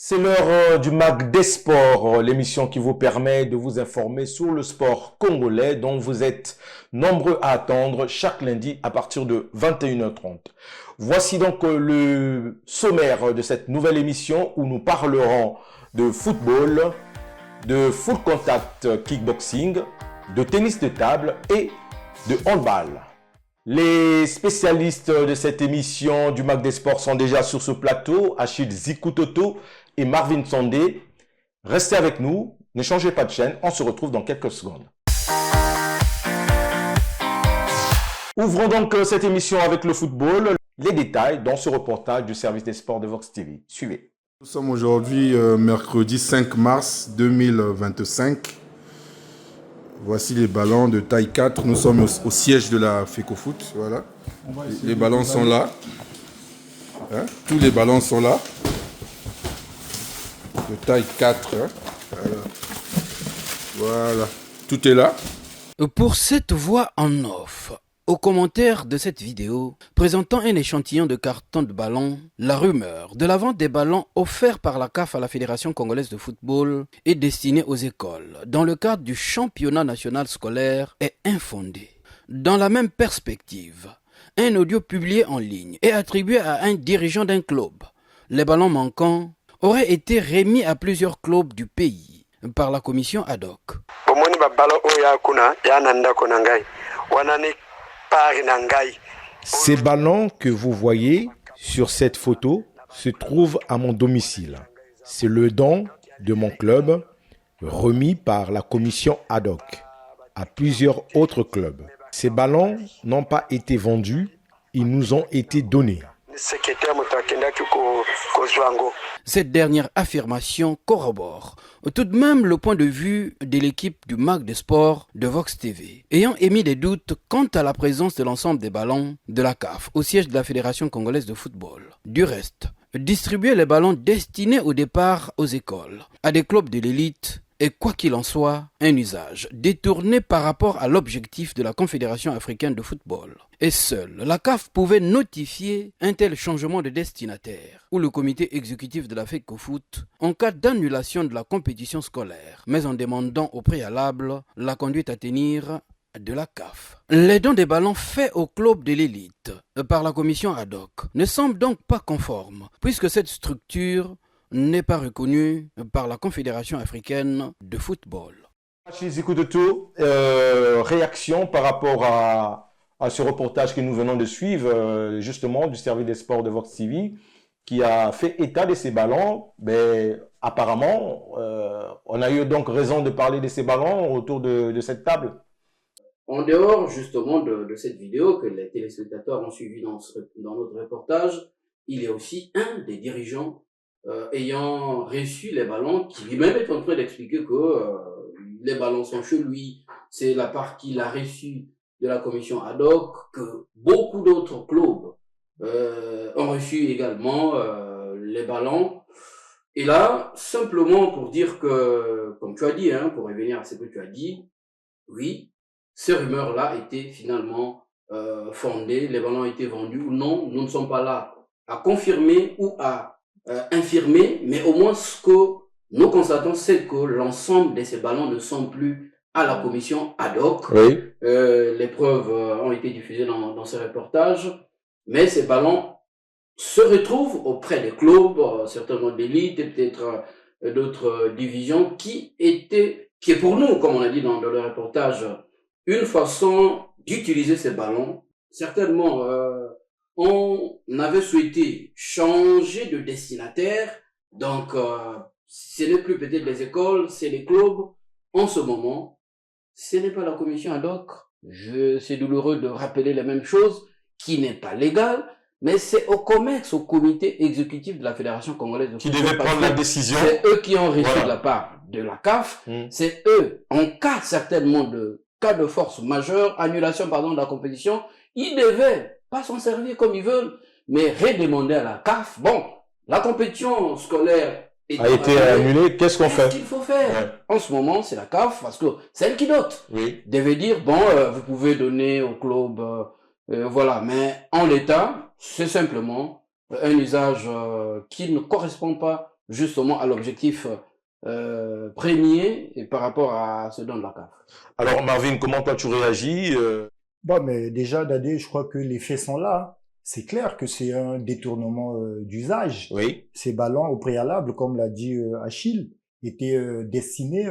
C'est l'heure du Mag des Sports, l'émission qui vous permet de vous informer sur le sport congolais dont vous êtes nombreux à attendre chaque lundi à partir de 21h30. Voici donc le sommaire de cette nouvelle émission où nous parlerons de football, de full contact kickboxing, de tennis de table et de handball. Les spécialistes de cette émission du Mag des Sports sont déjà sur ce plateau, Achille Zikutoto et Marvin Sondé. Restez avec nous, ne changez pas de chaîne, on se retrouve dans quelques secondes. Ouvrons donc cette émission avec le football, les détails dans ce reportage du service des sports de Vox TV. Suivez. Nous sommes aujourd'hui mercredi 5 mars 2025. Voici les ballons de taille 4. Nous sommes au siège de la FECOFOOT. Voilà. Les ballons sont là. Hein? Tous les ballons sont là. De taille 4. Hein? Voilà. Tout est là. Pour cette voix en off, aux commentaires de cette vidéo, présentant un échantillon de carton de ballon, la rumeur de la vente des ballons offerts par la CAF à la Fédération congolaise de football est destinée aux écoles dans le cadre du championnat national scolaire est infondée. Dans la même perspective, un audio publié en ligne et attribué à un dirigeant d'un club. Les ballons manquants auraient été remis à plusieurs clubs du pays par la commission ad hoc. Ces ballons que vous voyez sur cette photo se trouvent à mon domicile. C'est le don de mon club remis par la commission ad hoc à plusieurs autres clubs. Ces ballons n'ont pas été vendus, ils nous ont été donnés. Cette dernière affirmation corrobore tout de même le point de vue de l'équipe du Mag des Sports de Vox TV, ayant émis des doutes quant à la présence de l'ensemble des ballons de la CAF au siège de la Fédération congolaise de football. Du reste, distribuer les ballons destinés au départ aux écoles, à des clubs de l'élite, est quoi qu'il en soit, un usage détourné par rapport à l'objectif de la Confédération africaine de football. Et seule la CAF pouvait notifier un tel changement de destinataire, ou le comité exécutif de la FECOFOOT, en cas d'annulation de la compétition scolaire, mais en demandant au préalable la conduite à tenir de la CAF. Les dons des ballons faits au club de l'élite par la commission ad hoc ne semblent donc pas conformes, puisque cette structure n'est pas reconnu par la Confédération africaine de football. Réaction par rapport à ce reportage que nous venons de suivre, justement, du service des sports de Vox TV, qui a fait état de ces ballons. Mais apparemment, on a eu donc raison de parler de ces ballons autour de cette table. En dehors justement de cette vidéo que les téléspectateurs ont suivi dans notre reportage, il y a aussi un des dirigeants ayant reçu les ballons, qui lui-même est en train d'expliquer que les ballons sont chez lui, c'est la part qu'il a reçue de la commission ad hoc, que beaucoup d'autres clubs ont reçu également les ballons. Et là, simplement pour dire que, comme tu as dit, pour revenir à ce que tu as dit, oui, ces rumeurs-là étaient finalement fondées, les ballons ont été vendus ou non, nous ne sommes pas là à confirmer ou à infirmé, mais au moins ce que nous constatons, c'est que l'ensemble de ces ballons ne sont plus à la commission ad hoc. Oui. Les preuves ont été diffusées dans ce reportage, mais ces ballons se retrouvent auprès des clubs, certainement d'élite et peut-être d'autres divisions, qui est pour nous, comme on a dit dans le reportage, une façon d'utiliser ces ballons. Certainement, on avait souhaité changer de destinataire, donc ce n'est plus peut-être les écoles, c'est les clubs. En ce moment, ce n'est pas la commission ad hoc. C'est douloureux de rappeler les mêmes choses, qui n'est pas légal, mais c'est au COMEX, au comité exécutif de la Fédération congolaise de football, qui devait prendre la décision. C'est eux qui ont reçu de la part de la CAF. C'est eux, en cas certainement de cas de force majeure, annulation de la compétition, ils devaient pas s'en servir comme ils veulent, mais redemander à la CAF. Bon, la compétition scolaire a été annulée, qu'est-ce qu'on fait? Qu'est-ce qu'il faut faire? En ce moment, c'est la CAF, parce que c'est elle qui dote. Oui. Devait dire, bon, vous pouvez donner au club, voilà, mais en l'état, c'est simplement un usage qui ne correspond pas justement à l'objectif premier et par rapport à ce dont la CAF. Alors Marvin, comment toi tu réagis Bon, mais déjà, Dadé, je crois que les faits sont là. C'est clair que c'est un détournement d'usage. Oui. Ces ballons, au préalable, comme l'a dit Achille, étaient destinés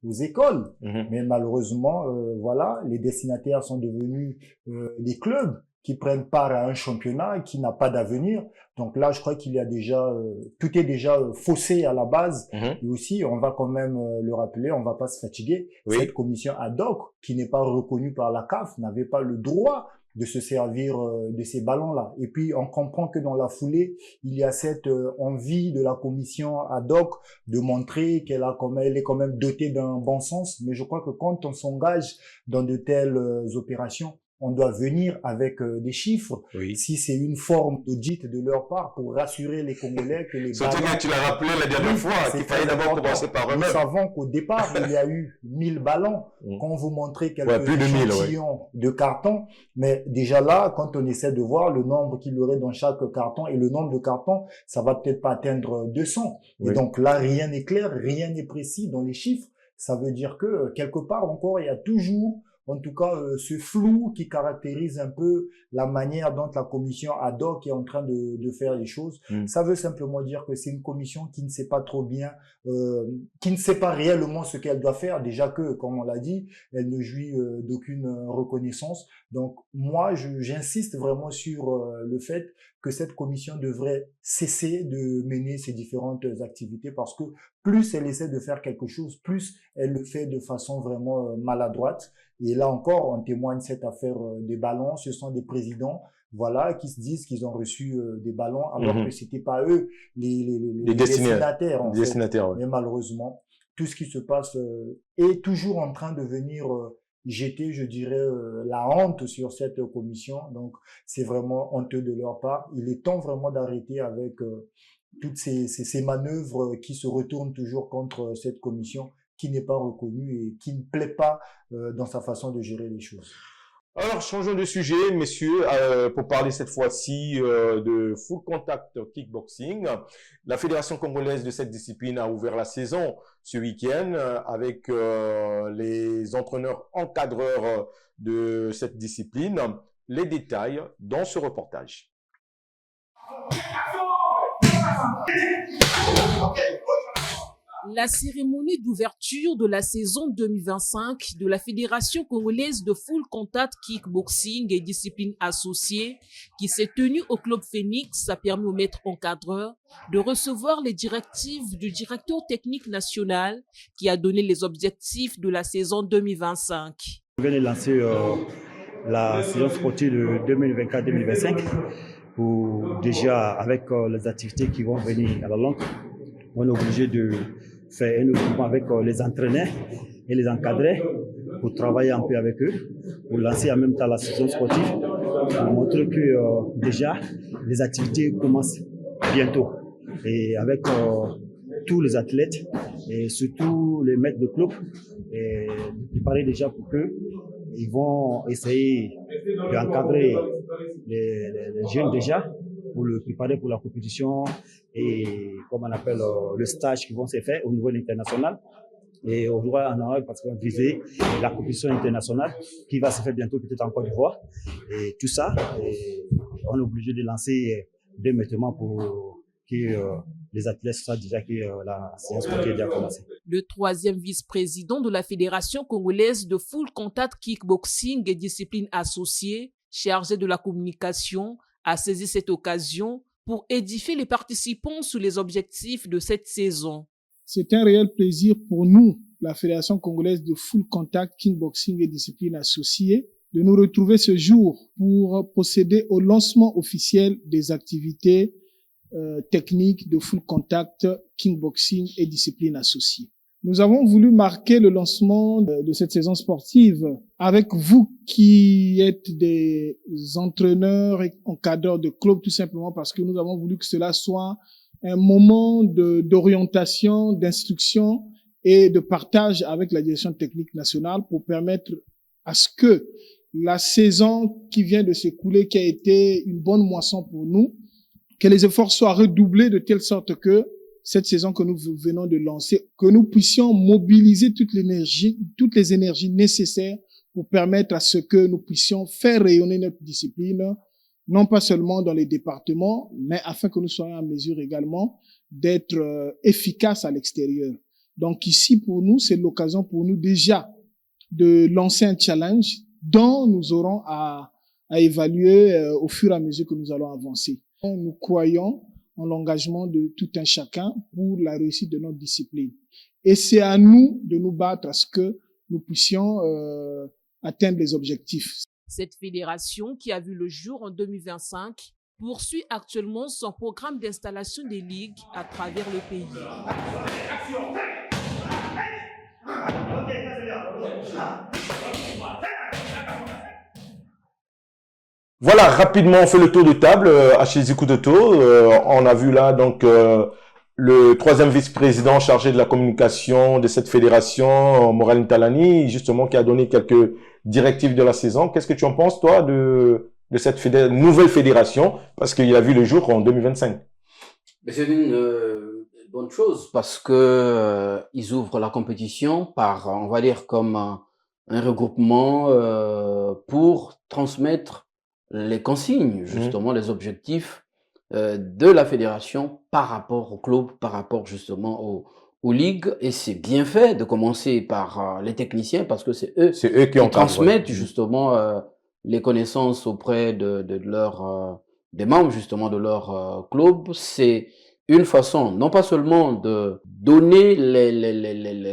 aux écoles. Mais malheureusement, voilà, les destinataires sont devenus les clubs qui prennent part à un championnat qui n'a pas d'avenir. Donc là, je crois qu'il y a déjà, tout est déjà faussé à la base. Et aussi, on va quand même le rappeler, on va pas se fatiguer. Oui. Cette commission ad hoc, qui n'est pas reconnue par la CAF, n'avait pas le droit de se servir de ces ballons-là. Et puis, on comprend que dans la foulée, il y a cette envie de la commission ad hoc de montrer qu'elle a quand même, elle est quand même dotée d'un bon sens. Mais je crois que quand on s'engage dans de telles opérations, on doit venir avec des chiffres. Oui. Si c'est une forme d'audit de leur part pour rassurer les Congolais que les Surtout ballons... que tu l'as rappelé la dernière fois, qu'il fallait d'abord commencer par Nous eux-mêmes. savons qu'au départ, il y a eu 1000 ballons. Quand vous montrez quelques plus de 1000, échantillons de cartons, mais déjà là, quand on essaie de voir le nombre qu'il y aurait dans chaque carton et le nombre de cartons, ça va peut-être pas atteindre 200. Oui. Et donc là, rien n'est clair, rien n'est précis dans les chiffres. Ça veut dire que quelque part encore, il y a toujours en tout cas ce flou qui caractérise un peu la manière dont la commission ad hoc est en train de faire les choses. Ça veut simplement dire que c'est une commission qui ne sait pas trop bien, qui ne sait pas réellement ce qu'elle doit faire. Déjà que, comme on l'a dit, elle ne jouit d'aucune reconnaissance. Donc moi, j'insiste vraiment sur le fait que cette commission devrait cesser de mener ces différentes activités parce que plus elle essaie de faire quelque chose, plus elle le fait de façon vraiment maladroite. Et là encore, on témoigne cette affaire des ballons. Ce sont des présidents, voilà, qui se disent qu'ils ont reçu des ballons alors que c'était pas eux les destinataires. En fait. Ouais. Mais malheureusement, tout ce qui se passe est toujours en train de venir jeter, je dirais, la honte sur cette commission. Donc, c'est vraiment honteux de leur part. Il est temps vraiment d'arrêter avec toutes ces manœuvres qui se retournent toujours contre cette commission qui n'est pas reconnue et qui ne plaît pas dans sa façon de gérer les choses. Alors, changeons de sujet, messieurs, pour parler cette fois-ci de full contact kickboxing. La Fédération congolaise de cette discipline a ouvert la saison ce week-end avec les entraîneurs encadreurs de cette discipline. Les détails dans ce reportage. La cérémonie d'ouverture de la saison 2025 de la Fédération congolaise de full contact kickboxing et disciplines associées qui s'est tenue au Club Phoenix a permis au maître encadreur de recevoir les directives du directeur technique national qui a donné les objectifs de la saison 2025. On vient de lancer la saison sportive de 2024-2025 pour déjà avec les activités qui vont venir à la longue. On est obligé de faire un groupement avec les entraîneurs et les encadrés pour travailler un peu avec eux, pour lancer en même temps la saison sportive, pour montrer que déjà les activités commencent bientôt. Et avec tous les athlètes et surtout les maîtres de club, et de préparer déjà pour qu'eux, ils vont essayer d'encadrer les jeunes déjà pour le préparer pour la compétition et comme on appelle le stage qui vont se faire au niveau international. Et on doit en avoir parce qu'on visait la compétition internationale qui va se faire bientôt peut-être en Côte d'Ivoire. Et tout ça, on est obligé de lancer dès maintenant pour que les athlètes sachent déjà que la séance sportive a déjà commencé. Le troisième vice-président de la Fédération congolaise de full contact kickboxing et disciplines associées, chargé de la communication, a saisi cette occasion pour édifier les participants sur les objectifs de cette saison. C'est un réel plaisir pour nous, la Fédération congolaise de full contact kickboxing et disciplines associées, de nous retrouver ce jour pour procéder au lancement officiel des activités techniques de full contact kickboxing et disciplines associées. Nous avons voulu marquer le lancement de cette saison sportive avec vous qui êtes des entraîneurs et encadreurs de clubs, tout simplement parce que nous avons voulu que cela soit un moment d'orientation, d'instruction et de partage avec la direction technique nationale pour permettre à ce que la saison qui vient de s'écouler, qui a été une bonne moisson pour nous, que les efforts soient redoublés de telle sorte que cette saison que nous venons de lancer, que nous puissions mobiliser toutes les énergies nécessaires pour permettre à ce que nous puissions faire rayonner notre discipline, non pas seulement dans les départements, mais afin que nous soyons en mesure également d'être efficaces à l'extérieur. Donc ici, pour nous, c'est l'occasion pour nous déjà de lancer un challenge dont nous aurons à évaluer au fur et à mesure que nous allons avancer. Nous croyons en l'engagement de tout un chacun pour la réussite de notre discipline. Et c'est à nous de nous battre à ce que nous puissions atteindre les objectifs. Cette fédération, qui a vu le jour en 2025, poursuit actuellement son programme d'installation des ligues à travers le pays. Voilà, rapidement, on fait le tour de table à chez Zikutoto. On a vu là donc le troisième vice-président chargé de la communication de cette fédération, Morel Ntalani, justement, qui a donné quelques directives de la saison. Qu'est-ce que tu en penses, toi, de cette nouvelle fédération, parce qu'il a vu le jour en 2025? C'est une bonne chose parce que ils ouvrent la compétition par, on va dire, comme un regroupement pour transmettre les consignes, justement, les objectifs de la fédération par rapport au club, par rapport justement aux ligues. Et c'est bien fait de commencer par les techniciens parce que c'est eux qui transmettent justement les connaissances auprès de leurs des membres justement de leur club. C'est une façon, non pas seulement de donner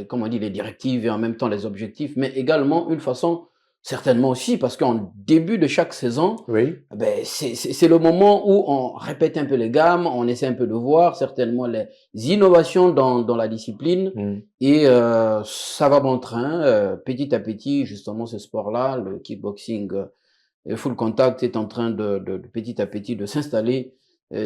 comment on dit, les directives et en même temps les objectifs, mais également une façon, certainement aussi, parce qu'en début de chaque saison, ben c'est le moment où on répète un peu les gammes, on essaie un peu de voir certainement les innovations dans la discipline, et ça va bon train, petit à petit, justement, ce sport-là, le kickboxing full contact est en train de petit à petit de s'installer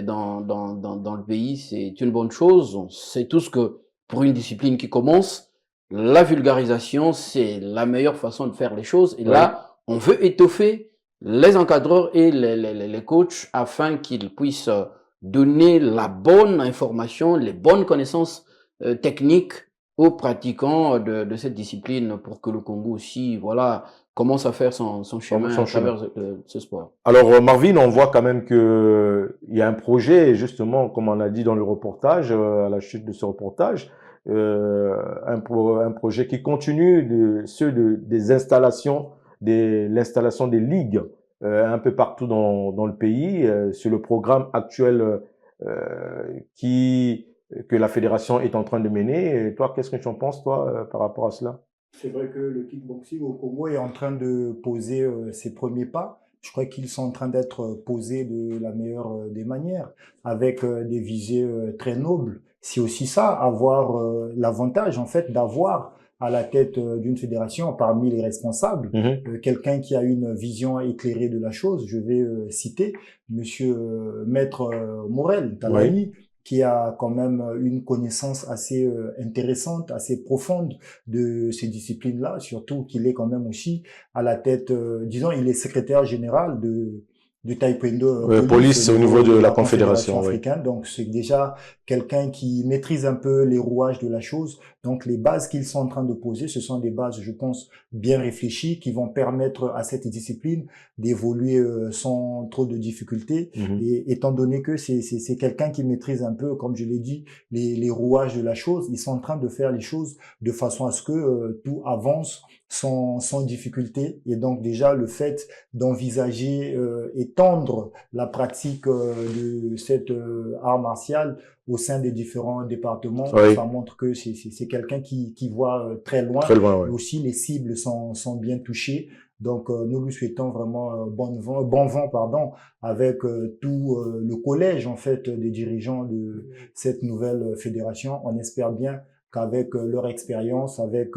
dans le pays. C'est une bonne chose. On sait tous que pour une discipline qui commence, la vulgarisation, c'est la meilleure façon de faire les choses. Et là, on veut étoffer les encadreurs et les coachs afin qu'ils puissent donner la bonne information, les bonnes connaissances techniques aux pratiquants de cette discipline pour que le Congo aussi, voilà, commence à faire son chemin à travers ce sport. Alors Marvin, on voit quand même que il y a un projet, justement, comme on a dit dans le reportage, à la chute de ce reportage, un projet qui continue des installations, l'installation des ligues un peu partout dans le pays, sur le programme actuel que la fédération est en train de mener. Et toi, qu'est-ce que tu en penses, toi, par rapport à cela? C'est vrai que le kickboxing au Congo est en train de poser ses premiers pas. Je crois qu'ils sont en train d'être posés de la meilleure des manières, avec des visées très nobles. C'est aussi ça, avoir l'avantage en fait d'avoir à la tête d'une fédération, parmi les responsables, quelqu'un qui a une vision éclairée de la chose. Je vais citer Monsieur Maître Morel Ntalani, qui a quand même une connaissance assez intéressante, assez profonde de ces disciplines-là, surtout qu'il est quand même aussi à la tête, disons, il est secrétaire général du taekwondo police au niveau de la confédération africaine. Donc c'est déjà quelqu'un qui maîtrise un peu les rouages de la chose. Donc les bases qu'ils sont en train de poser, ce sont des bases, je pense, bien réfléchies, qui vont permettre à cette discipline d'évoluer sans trop de difficultés. Et étant donné que c'est quelqu'un qui maîtrise un peu, comme je l'ai dit, les rouages de la chose, ils sont en train de faire les choses de façon à ce que tout avance sans difficulté. Et donc déjà le fait d'envisager étendre la pratique de cette art martial au sein des différents départements, ça montre que c'est quelqu'un qui voit très loin. Et aussi les cibles sont bien touchées. Donc nous lui souhaitons vraiment bon vent avec tout le collège en fait des dirigeants de cette nouvelle fédération. On espère bien qu'avec leur expérience, avec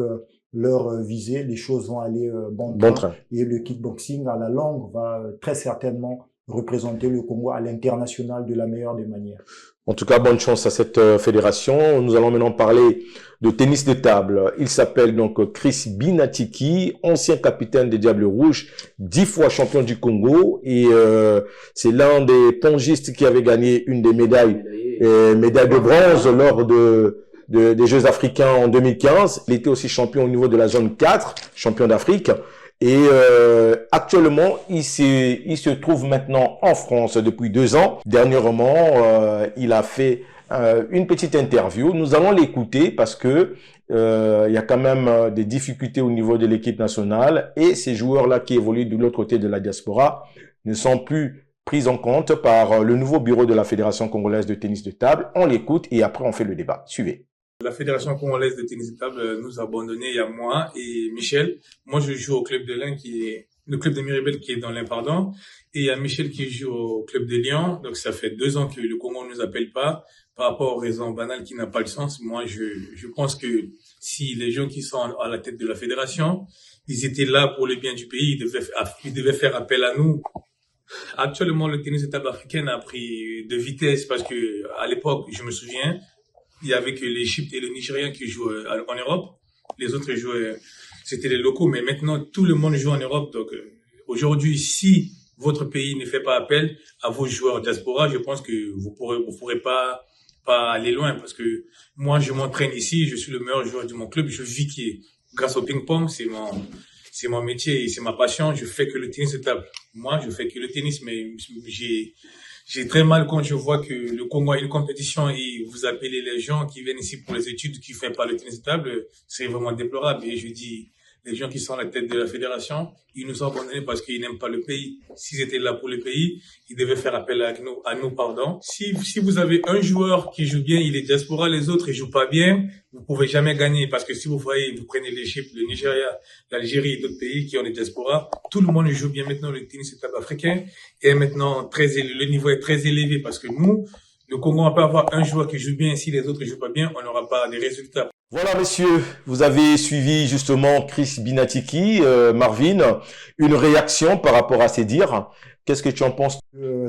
leur visée, les choses vont aller bon train. Et le kickboxing à la longue va très certainement représenter le Congo à l'international de la meilleure des manières. En tout cas, bonne chance à cette fédération. Nous allons maintenant parler de tennis de table. Il s'appelle donc Chris Binatiki, ancien capitaine des Diables Rouges, 10 fois champion du Congo. Et c'est l'un des pongistes qui avait gagné une des médailles et médaille de bronze lors des Jeux africains en 2015. Il était aussi champion au niveau de la zone 4, champion d'Afrique. Et actuellement, il se trouve maintenant en France depuis 2 ans. Dernièrement, il a fait une petite interview. Nous allons l'écouter parce que il y a quand même des difficultés au niveau de l'équipe nationale et ces joueurs-là qui évoluent de l'autre côté de la diaspora ne sont plus pris en compte par le nouveau bureau de la Fédération congolaise de tennis de table. On l'écoute et après on fait le débat. Suivez. La Fédération congolaise de tennis de table nous a abandonnés il y a moi et Michel. Moi, je joue au club de l'Ain qui est le club de Miribel qui est dans l'Ain, pardon. Et il y a Michel qui joue au club de Lyon. Donc, ça fait 2 ans que le Congo ne nous appelle pas par rapport aux raisons banales qui n'ont pas de sens. Moi, je pense que si les gens qui sont à la tête de la fédération, ils étaient là pour le bien du pays, ils devaient faire appel à nous. Actuellement, le tennis de table africain a pris de vitesse parce que à l'époque, je me souviens, il y avait que l'Égypte et le Nigeria qui jouaient en Europe. Les autres jouaient, c'était les locaux. Mais maintenant, tout le monde joue en Europe. Donc, aujourd'hui, si votre pays ne fait pas appel à vos joueurs diaspora, je pense que vous pourrez pas aller loin. Parce que moi, je m'entraîne ici. Je suis le meilleur joueur de mon club. Je vis grâce au ping-pong. C'est mon métier et c'est ma passion. Je fais que le tennis de table. Moi, je fais que le tennis, mais j'ai très mal quand je vois que le Congo a une compétition et vous appelez les gens qui viennent ici pour les études qui font pas le tennis de table. C'est vraiment déplorable. Et je dis, les gens qui sont à la tête de la fédération, ils nous ont abandonnés parce qu'ils n'aiment pas le pays. S'ils étaient là pour le pays, ils devaient faire appel à nous, pardon. Si vous avez un joueur qui joue bien, il est diaspora, les autres, ils jouent pas bien, vous pouvez jamais gagner parce que si vous prenez l'Égypte, le Nigeria, l'Algérie et d'autres pays qui ont des diasporas, tout le monde joue bien maintenant le tennis de table africain et maintenant le niveau est très élevé parce que nous, le Congo, on peut avoir un joueur qui joue bien, si les autres jouent pas bien, on n'aura pas des résultats. Voilà, messieurs, vous avez suivi justement Chris Binatiki, Marvin, une réaction par rapport à ces dires. Qu'est-ce que tu en penses?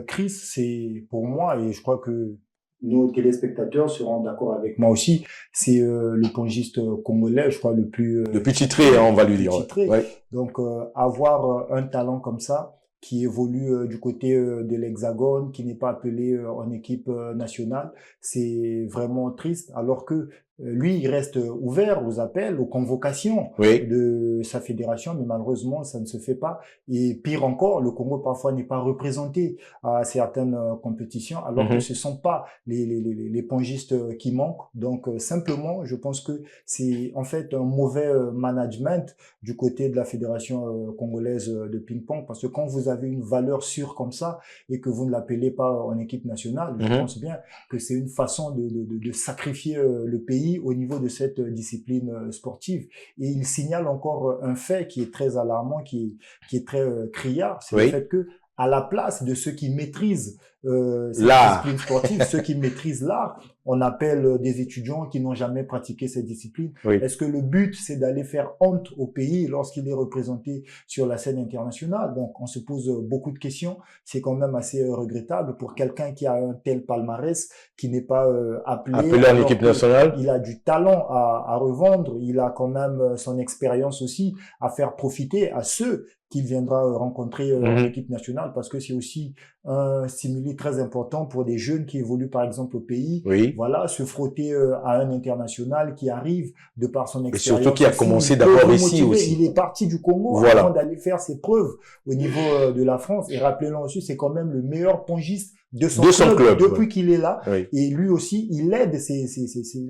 Chris, c'est pour moi, et je crois que nos téléspectateurs seront d'accord avec moi aussi, c'est le pongiste congolais, je crois, le plus titré, on va lui dire. Ouais. Donc, avoir un talent comme ça, qui évolue du côté de l'Hexagone, qui n'est pas appelé en équipe nationale, c'est vraiment triste, alors que lui, il reste ouvert aux appels, aux convocations de sa fédération, mais malheureusement, ça ne se fait pas. Et pire encore, le Congo parfois n'est pas représenté à certaines compétitions, alors que ce sont pas les pongistes qui manquent. Donc, simplement, je pense que c'est en fait un mauvais management du côté de la fédération congolaise de ping-pong, parce que quand vous avez une valeur sûre comme ça et que vous ne l'appelez pas en équipe nationale, je pense bien que c'est une façon de sacrifier le pays au niveau de cette discipline sportive. Et il signale encore un fait qui est très alarmant, qui est très criard, c'est le fait que à la place de ceux qui maîtrisent cette discipline sportive, ceux qui maîtrisent l'art, on appelle des étudiants qui n'ont jamais pratiqué cette discipline. Est-ce que le but, c'est d'aller faire honte au pays lorsqu'il est représenté sur la scène internationale? Donc, on se pose beaucoup de questions. C'est quand même assez regrettable pour quelqu'un qui a un tel palmarès, qui n'est pas appelé en équipe nationale. Il a du talent à revendre. Il a quand même son expérience aussi à faire profiter à ceux qu'il viendra rencontrer en équipe nationale, parce que c'est aussi un stimuli très important pour des jeunes qui évoluent par exemple au pays. Voilà, se frotter à un international qui arrive de par son expérience. Et surtout qui a commencé d'abord ici aussi. Il est parti du Congo avant d'aller faire ses preuves au niveau de la France. Et rappelez-le aussi, c'est quand même le meilleur pongiste de son club depuis qu'il est là. Et lui aussi, il aide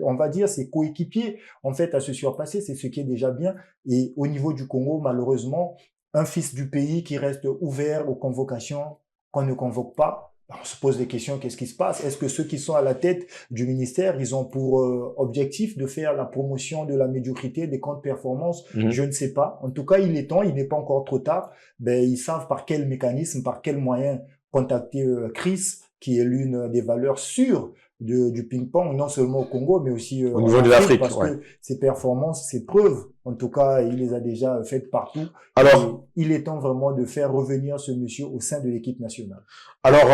on va dire, ses coéquipiers en fait à se surpasser. C'est ce qui est déjà bien. Et au niveau du Congo, malheureusement, un fils du pays qui reste ouvert aux convocations qu'on ne convoque pas. On se pose des questions, qu'est-ce qui se passe? Est-ce que ceux qui sont à la tête du ministère, ils ont pour objectif de faire la promotion de la médiocrité, des contre-performances? Je ne sais pas. En tout cas, il est temps, il n'est pas encore trop tard. Ils savent par quel mécanisme, par quel moyen contacter Chris, qui est l'une des valeurs sûres du ping-pong, non seulement au Congo, mais aussi au niveau de l'Afrique, parce que ses performances, ses preuves, en tout cas, il les a déjà faites partout. Alors, il est temps vraiment de faire revenir ce monsieur au sein de l'équipe nationale. Alors,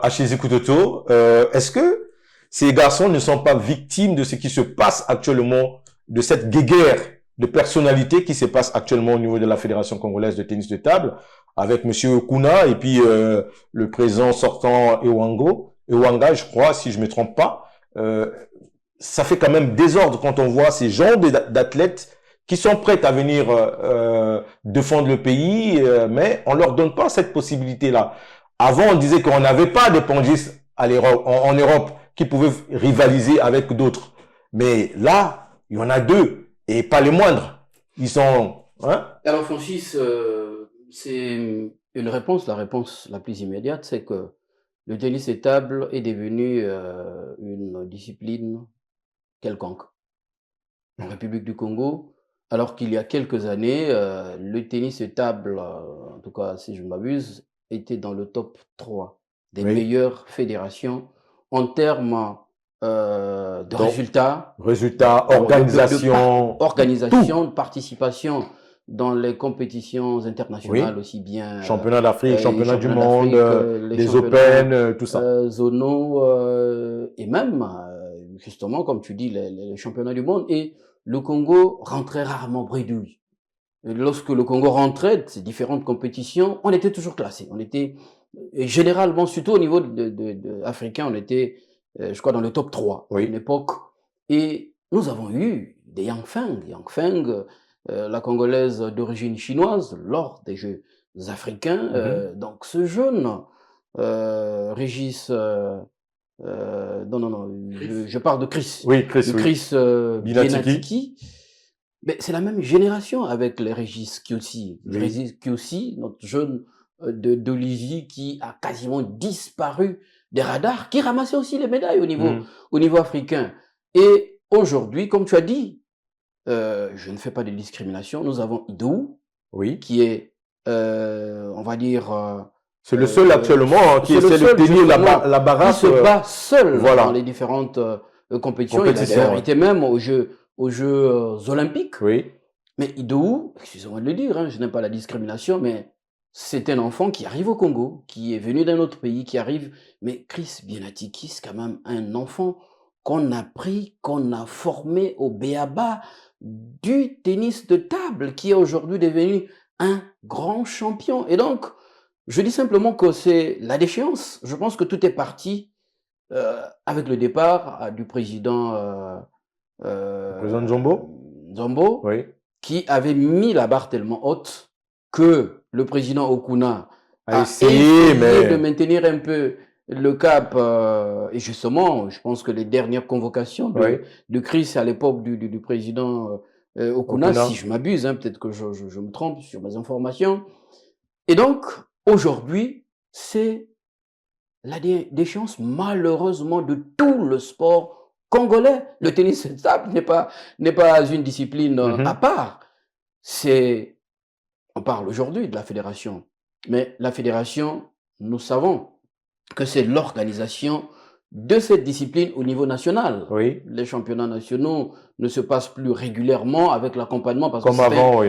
Achille Kutoto, est-ce que ces garçons ne sont pas victimes de ce qui se passe actuellement, de cette guéguerre de personnalité qui se passe actuellement au niveau de la Fédération congolaise de tennis de table, avec monsieur Kuna et puis le président sortant Ewango, Wanga, je crois, si je me trompe pas. Ça fait quand même désordre quand on voit ces gens d'athlètes qui sont prêts à venir défendre le pays, mais on leur donne pas cette possibilité-là. Avant, on disait qu'on n'avait pas de pongistes en Europe qui pouvaient rivaliser avec d'autres. Mais là, il y en a deux, et pas les moindres. Ils sont... Hein? Alors Francis, c'est une réponse. La réponse la plus immédiate, c'est que le tennis de table est devenu une discipline quelconque. En République du Congo, alors qu'il y a quelques années, le tennis de table, en tout cas si je ne m'abuse, était dans le top 3 des meilleures fédérations en termes de résultats, organisation, de participation dans les compétitions internationales, aussi bien championnat d'Afrique, championnat du monde, les Open, tout ça, zonaux, et même justement comme tu dis les championnats du monde. Et le Congo rentrait rarement bredouille. Lorsque le Congo rentrait de ces différentes compétitions, on était toujours classé. On était généralement, surtout au niveau africain, on était, je crois, dans le top 3 à une époque. Et nous avons eu des Yang Feng, la Congolaise d'origine chinoise, lors des Jeux africains. Donc ce jeune Régis, je parle de Chris. Oui, Chris, Chris Bienatiki. Mais c'est la même génération avec les Régis Kiossi. Régis Kiossi, notre jeune d'Olivier qui a quasiment disparu des radars, qui ramassait aussi les médailles au niveau africain. Et aujourd'hui, comme tu as dit, je ne fais pas de discrimination. Nous avons Idou, qui est, on va dire... c'est le seul actuellement qui essaie de tenir la baraque. Qui se bat seul dans les différentes compétitions. Il a d'ailleurs été même aux Jeux olympiques. Mais Idou, excusez-moi de le dire, je n'aime pas la discrimination, mais c'est un enfant qui arrive au Congo, qui est venu d'un autre pays, qui arrive. Mais Chris Bienatiki, c'est quand même un enfant qu'on a pris, qu'on a formé au b.a.-ba du tennis de table, qui est aujourd'hui devenu un grand champion. Et donc, je dis simplement que c'est la déchéance. Je pense que tout est parti avec le départ du président Nzombo, qui avait mis la barre tellement haute que le président Okuna a essayé de maintenir un peu le cap. Et justement, je pense que les dernières convocations de Chris à l'époque du président Okuna, si je m'abuse, peut-être que je me trompe sur mes informations. Et donc, aujourd'hui, c'est la déchéance malheureusement de tout le sport congolais. Le tennis de table n'est pas une discipline à part. On parle aujourd'hui de la fédération, mais la fédération, nous savons que c'est l'organisation de cette discipline au niveau national. Les championnats nationaux ne se passent plus régulièrement avec l'accompagnement parce que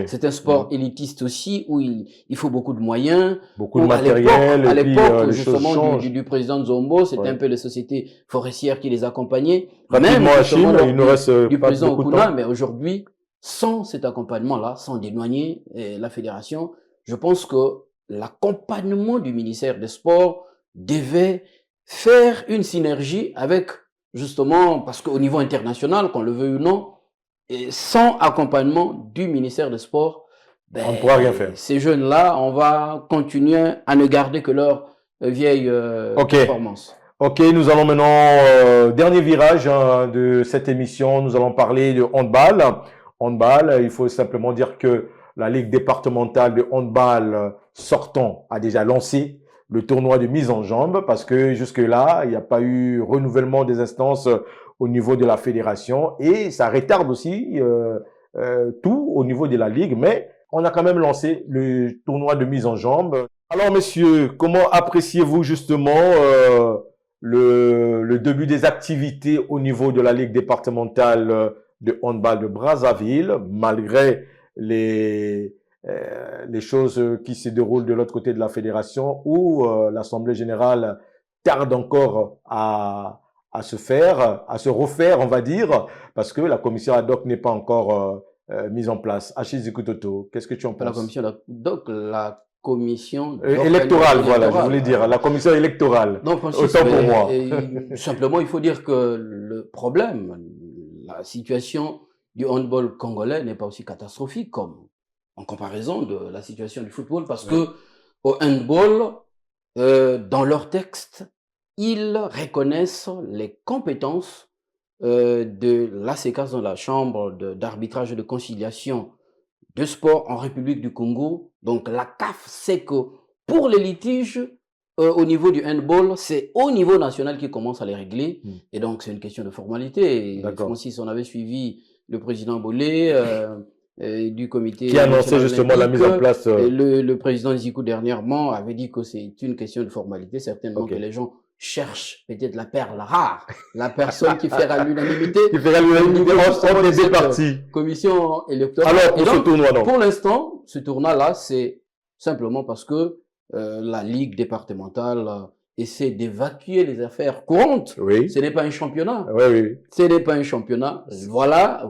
c'est un sport élitiste aussi où il faut beaucoup de moyens. Beaucoup de matériel. À l'époque, justement, du président Nzombo, c'était un peu les sociétés forestières qui les accompagnaient. Même à Chine, il nous reste du pas président beaucoup de Okuna, temps. mais aujourd'hui, sans cet accompagnement-là, sans dénoigner la fédération, je pense que l'accompagnement du ministère des Sports devait faire une synergie avec, justement, parce qu'au niveau international, qu'on le veuille ou non, et sans accompagnement du ministère des Sports, on ne pourra rien faire. Ces jeunes-là, on va continuer à ne garder que leur vieille performance. Ok, nous allons maintenant, dernier virage de cette émission, nous allons parler de handball. Handball, il faut simplement dire que la Ligue départementale de handball sortant a déjà lancé le tournoi de mise en jambe parce que jusque-là, il n'y a pas eu renouvellement des instances au niveau de la fédération et ça retarde aussi tout au niveau de la Ligue, mais on a quand même lancé le tournoi de mise en jambe. Alors messieurs, comment appréciez-vous justement le début des activités au niveau de la Ligue départementale de handball de Brazzaville, malgré les choses qui se déroulent de l'autre côté de la fédération où l'Assemblée générale tarde encore à se refaire, on va dire, parce que la commission ad hoc n'est pas encore mise en place. Achille Zikutoto, qu'est-ce que tu en penses? La commission ad hoc, la commission électorale, voilà, je voulais dire, la commission électorale. Donc, Francis, autant pour moi. Simplement, il faut dire que le problème, la situation du handball congolais n'est pas aussi catastrophique comme en comparaison de la situation du football, parce que au handball, dans leur texte, ils reconnaissent les compétences de l'ACCAS dans la chambre d'arbitrage et de conciliation de sport en République du Congo. Donc la CAF sait que pour les litiges au niveau du handball, c'est au niveau national qu'ils commencent à les régler. Et donc c'est une question de formalité. Si on avait suivi le président Bolé du comité qui annonçait justement la mise en place. Le président Zikou dernièrement avait dit que c'est une question de formalité, certainement que les gens cherchent peut-être la perle rare, la personne qui fera l'unanimité. Qui fera l'unanimité entre les deux parties. Commission électorale. Alors, pour ce tournoi, non. Pour l'instant, ce tournoi-là, c'est simplement parce que la Ligue départementale essaie d'évacuer les affaires courantes. Oui. Ce n'est pas un championnat. Oui, oui. Ce n'est pas un championnat. Voilà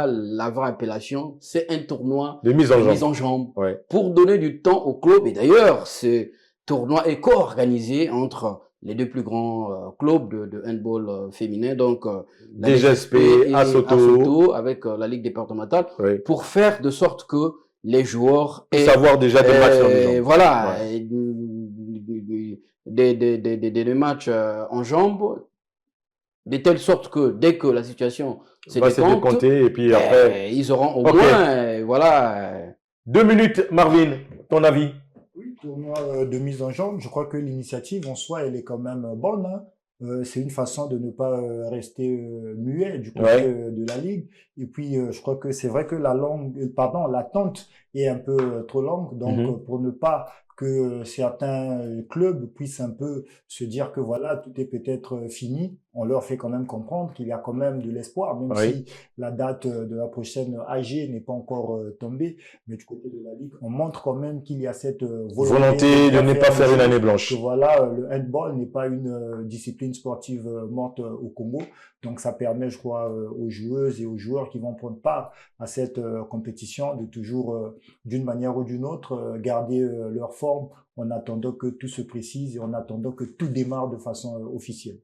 la vraie appellation. C'est un tournoi de mise en jambe. Ouais. Pour donner du temps au club. Et d'ailleurs, ce tournoi est co-organisé entre les deux plus grands clubs de handball féminin, donc la DGSP et Asoto avec la Ligue départementale, pour faire de sorte que les joueurs aient savoir déjà des matchs en jambes. Voilà, des matchs en jambes, de telle sorte que dès que la situation se décompte, et puis après ils auront au moins, voilà. 2 minutes, Marvin, ton avis? Tournoi de mise en jambe, je crois que l'initiative en soi, elle est quand même bonne. Hein. C'est une façon de ne pas rester muet du côté de la Ligue. Et puis, je crois que c'est vrai que l'attente est un peu trop longue. Donc, pour ne pas que certains clubs puissent un peu se dire que voilà, tout est peut-être fini, on leur fait quand même comprendre qu'il y a quand même de l'espoir, même si la date de la prochaine AG n'est pas encore tombée. Mais du côté de la Ligue, on montre quand même qu'il y a cette volonté de ne pas faire une année blanche. Que voilà, le handball n'est pas une discipline sportive morte au Congo. Donc ça permet, je crois, aux joueuses et aux joueurs qui vont prendre part à cette compétition de toujours, d'une manière ou d'une autre, garder leur forme en attendant que tout se précise et en attendant que tout démarre de façon officielle.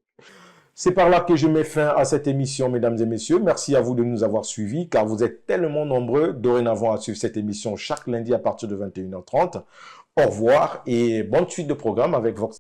C'est par là que je mets fin à cette émission, mesdames et messieurs. Merci à vous de nous avoir suivis, car vous êtes tellement nombreux dorénavant à suivre cette émission chaque lundi à partir de 21h30. Au revoir et bonne suite de programme avec Vox.